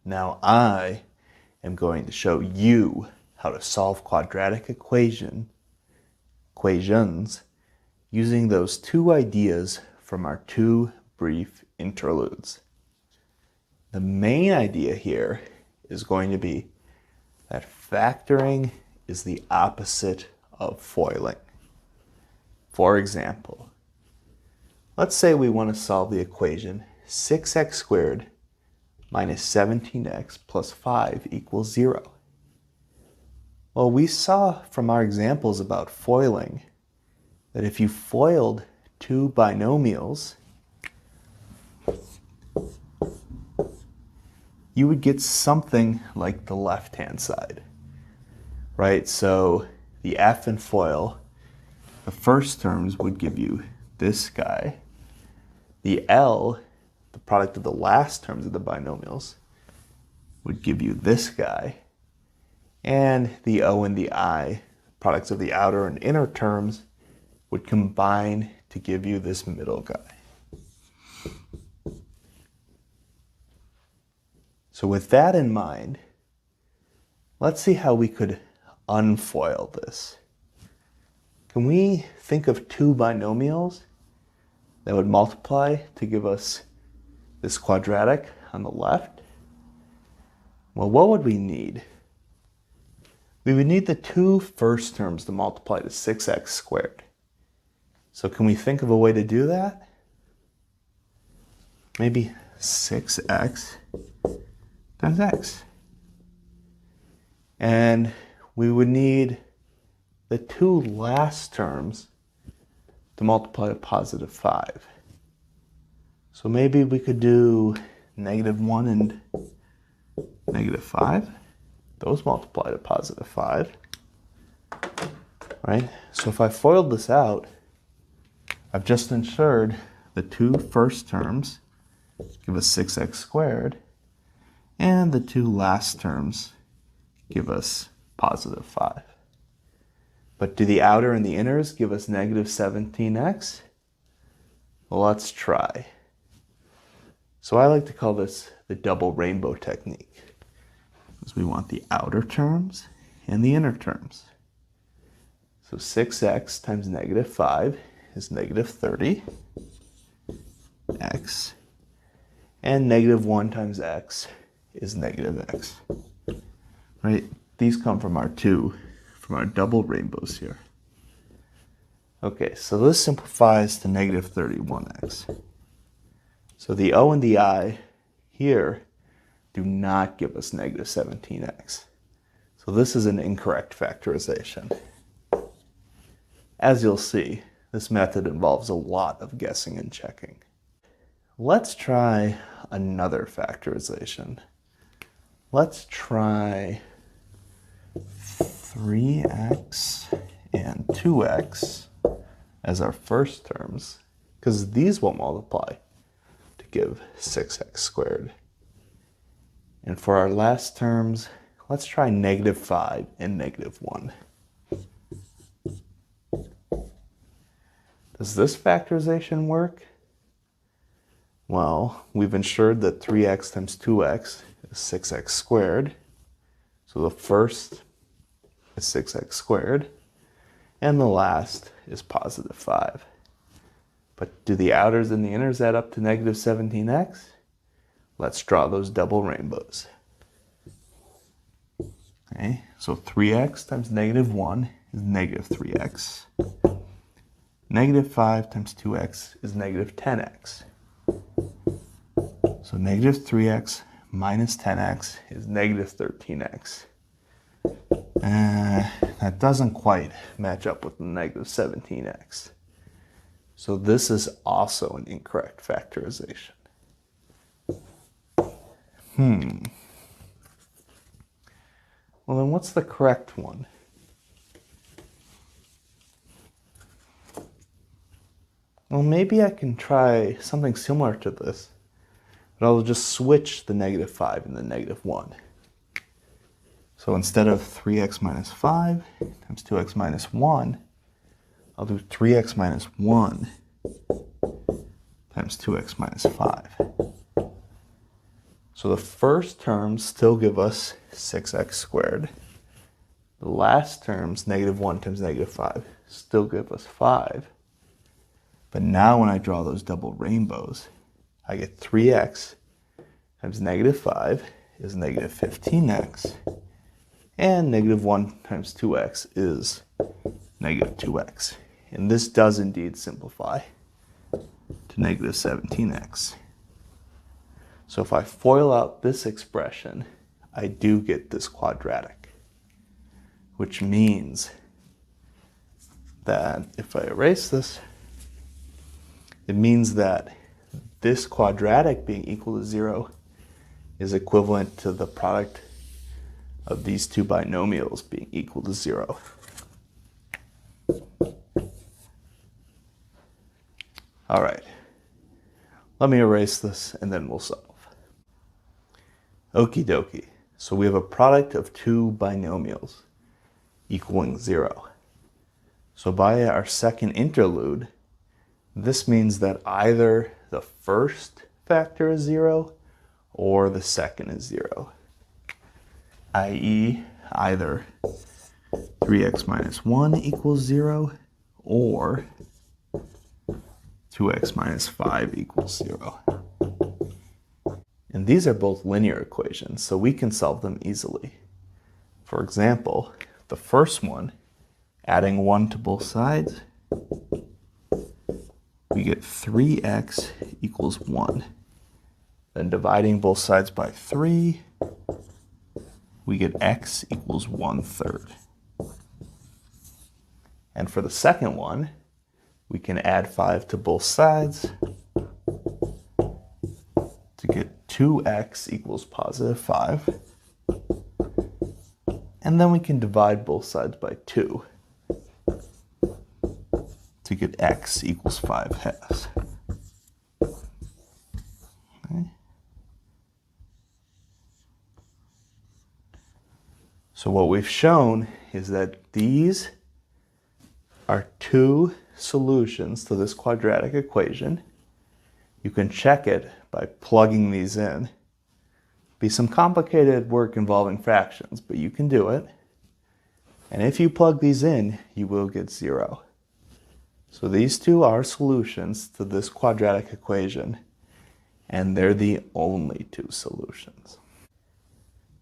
Now I am going to show you how to solve quadratic equations using those two ideas from our two brief interludes. The main idea here is going to be that factoring is the opposite of foiling. For example, let's say we want to solve the equation 6x squared minus 17x plus 5 equals 0. Well, we saw from our examples about foiling that if you FOILed two binomials, you would get something like the left-hand side, right? So the f in FOIL, the first terms would give you this guy. The L, the product of the last terms of the binomials, would give you this guy. And the O and the I, products of the outer and inner terms, would combine to give you this middle guy. So with that in mind, let's see how we could unfoil this. Can we think of two binomials that would multiply to give us this quadratic on the left? Well, what would we need? We would need the two first terms to multiply to 6x squared. So can we think of a way to do that? Maybe 6x times x. And we would need the two last terms to multiply to positive 5. So maybe we could do -1 and -5. Those multiply to positive 5, right? So if I FOILed this out, I've just ensured the two first terms give us 6x squared, and the two last terms give us positive 5. But do the outer and the inners give us -17x? Well, let's try. So I like to call this the double rainbow technique, because we want the outer terms and the inner terms. So 6x times -5 is -30x, and -1 times x is -x, right? These come from our double rainbows here. Okay, so this simplifies to -31x. So the O and the I here do not give us -17x. So this is an incorrect factorization. As you'll see, this method involves a lot of guessing and checking. Let's try another factorization. Let's try 3x and 2x as our first terms, because these will multiply to give 6x squared. And for our last terms, let's try -5 and -1. Does this factorization work? Well, we've ensured that 3x times 2x is 6x squared. So the first is 6x squared, and the last is positive 5. But do the outers and the inners add up to -17x? Let's draw those double rainbows. Okay, so 3x times -1 is -3x. -5 times 2x is -10x. So -3x minus 10x is -13x. That doesn't quite match up with the -17x. So this is also an incorrect factorization. Well, then what's the correct one? Well, maybe I can try something similar to this, but I'll just switch the -5 and the -1. So instead of 3x minus 5 times 2x minus 1, I'll do 3x minus 1 times 2x minus 5. So the first terms still give us 6x squared. The last terms, -1 times -5, still give us 5. But now when I draw those double rainbows, I get 3x times -5 is -15x, and -1 times 2x is -2x. And this does indeed simplify to -17x. So if I FOIL out this expression, I do get this quadratic, which means that if I erase this, it means that this quadratic being equal to 0 is equivalent to the product of these two binomials being equal to 0. All right, let me erase this and then we'll solve. Okie dokie. So we have a product of two binomials equaling 0. So by our second interlude, this means that either the first factor is 0 or the second is 0, i.e. either 3x minus 1 equals 0 or 2x minus 5 equals 0. And these are both linear equations, so we can solve them easily. For example, the first one, adding 1 to both sides, we get 3x equals 1. Then dividing both sides by 3, we get x equals 1/3. And for the second one, we can add 5 to both sides to get 2x equals +5. And then we can divide both sides by 2 to get x equals 5/2. Okay. So what we've shown is that these are two solutions to this quadratic equation. You can check it by plugging these in. Be some complicated work involving fractions, but you can do it. And if you plug these in, you will get 0. So these two are solutions to this quadratic equation, and they're the only two solutions.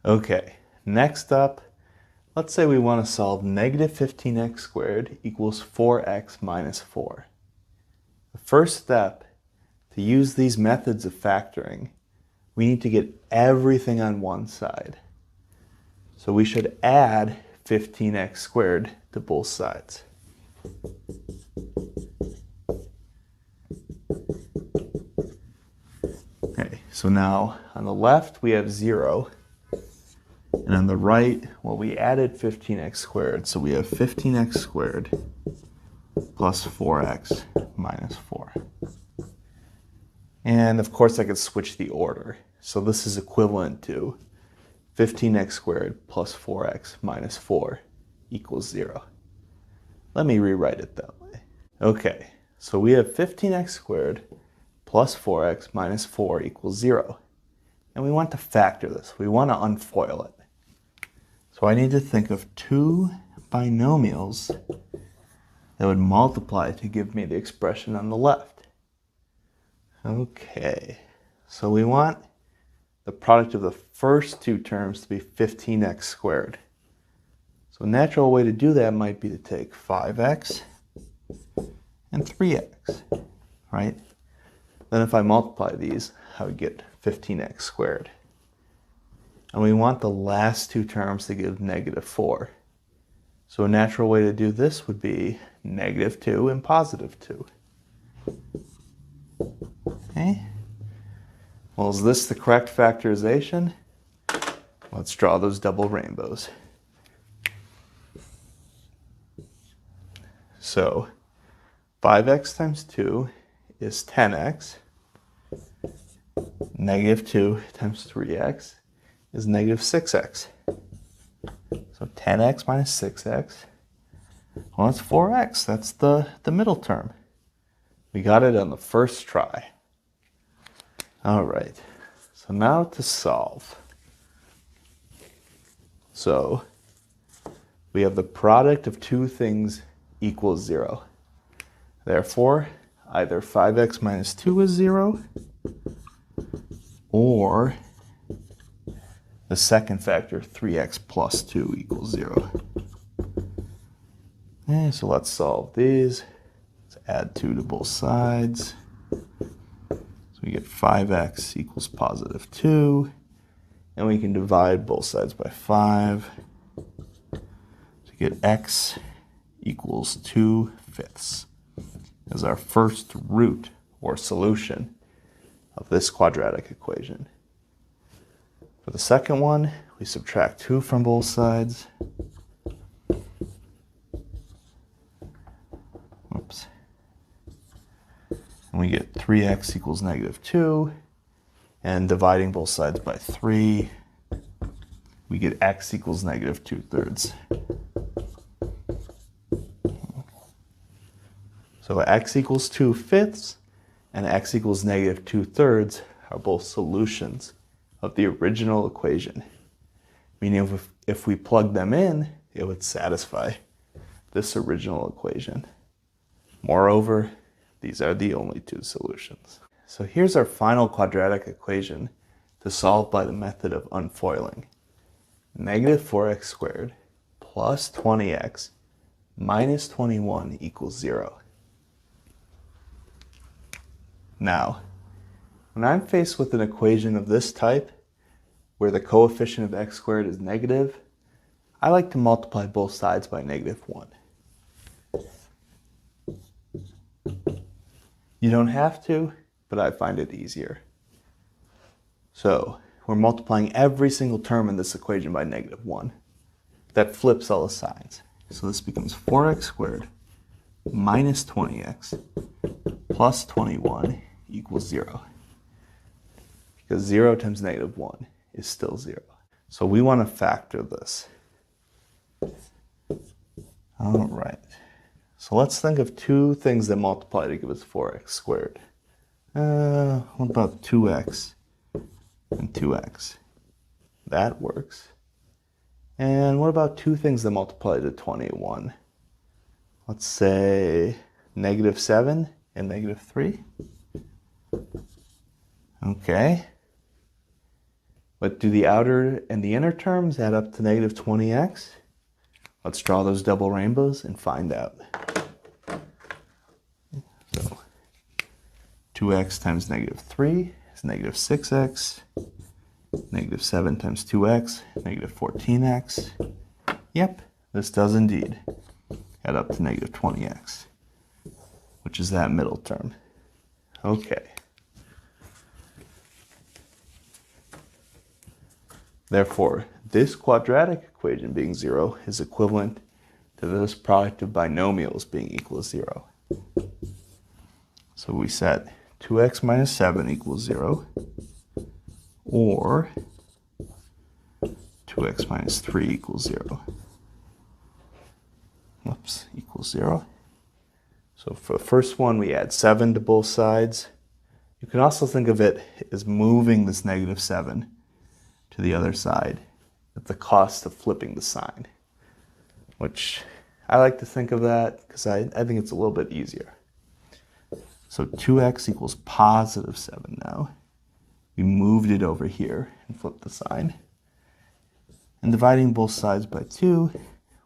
Okay, next up, let's say we want to solve -15x squared equals 4x minus 4. The first step, to use these methods of factoring, we need to get everything on one side. So we should add 15x squared to both sides. Okay, so now on the left we have 0. And on the right, well, we added 15x squared, so we have 15x squared plus 4x minus 4. And of course I could switch the order. So this is equivalent to 15x squared plus 4x minus 4 equals 0. Let me rewrite it that way. Okay, so we have 15x squared plus 4x minus 4 equals 0. And we want to factor this. We want to unfoil it. So I need to think of two binomials that would multiply to give me the expression on the left. Okay, so we want the product of the first two terms to be 15x squared. So a natural way to do that might be to take 5x and 3x, right? Then if I multiply these, I would get 15x squared. And we want the last two terms to give -4. So a natural way to do this would be -2 and +2. Okay. Well, is this the correct factorization? Let's draw those double rainbows. So 5x times 2 is 10x. -2 times 3x is -6x. So 10x minus 6x, well, that's 4x. That's the middle term. We got it on the first try. All right, So now to solve. So we have the product of two things equals 0. Therefore, either 5x minus 2 is 0, or the second factor, 3x plus 2 equals 0. And so let's solve these. Let's add 2 to both sides. So we get 5x equals positive 2. And we can divide both sides by 5. To get x equals 2/5 as our first root or solution of this quadratic equation. For the second one, we subtract 2 from both sides. Oops. And we get 3x equals negative 2. And dividing both sides by 3, we get x equals negative 2/3. So x equals 2/5 and x equals negative 2/3 are both solutions of the original equation. Meaning if we plug them in, it would satisfy this original equation. Moreover, these are the only two solutions. So here's our final quadratic equation to solve by the method of unfoiling. Negative 4x squared plus 20x minus 21 equals 0. Now, when I'm faced with an equation of this type, where the coefficient of x squared is negative, I like to multiply both sides by negative 1. You don't have to, but I find it easier. So we're multiplying every single term in this equation by negative 1. That flips all the signs. So this becomes 4x squared minus 20x plus 21 equals 0. Because 0 times negative 1 is still 0. So we want to factor this. All right. So let's think of two things that multiply to give us 4x squared. What about 2x and 2x? That works. And what about two things that multiply to 21? Let's say negative 7 and negative 3. Okay. But do the outer and the inner terms add up to negative 20x? Let's draw those double rainbows and find out. So 2x times negative 3 is negative 6x. Negative 7 times 2x, negative 14x. Yep, this does indeed add up to negative 20x, which is that middle term. Okay. Therefore, this quadratic equation being 0 is equivalent to this product of binomials being equal to 0. So we set 2x minus 7 equals 0, or 2x minus 3 equals 0. Oops, equals 0. So for the first one, we add 7 to both sides. You can also think of it as moving this negative 7 to the other side at the cost of flipping the sign, which I like to think of that because I think it's a little bit easier. So 2x equals positive 7 now. We moved it over here and flipped the sign. And dividing both sides by 2,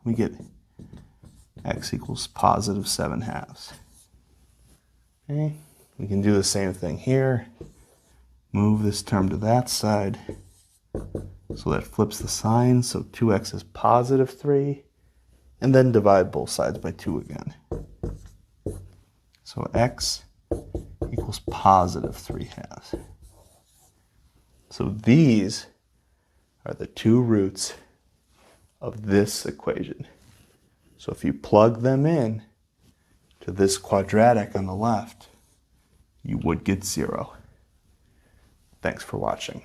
we get x equals positive 7/2. Okay, we can do the same thing here. Move this term to that side. So that flips the sign, so 2x is positive 3, and then divide both sides by 2 again. So x equals positive 3/2. So these are the two roots of this equation. So if you plug them in to this quadratic on the left, you would get 0. Thanks for watching.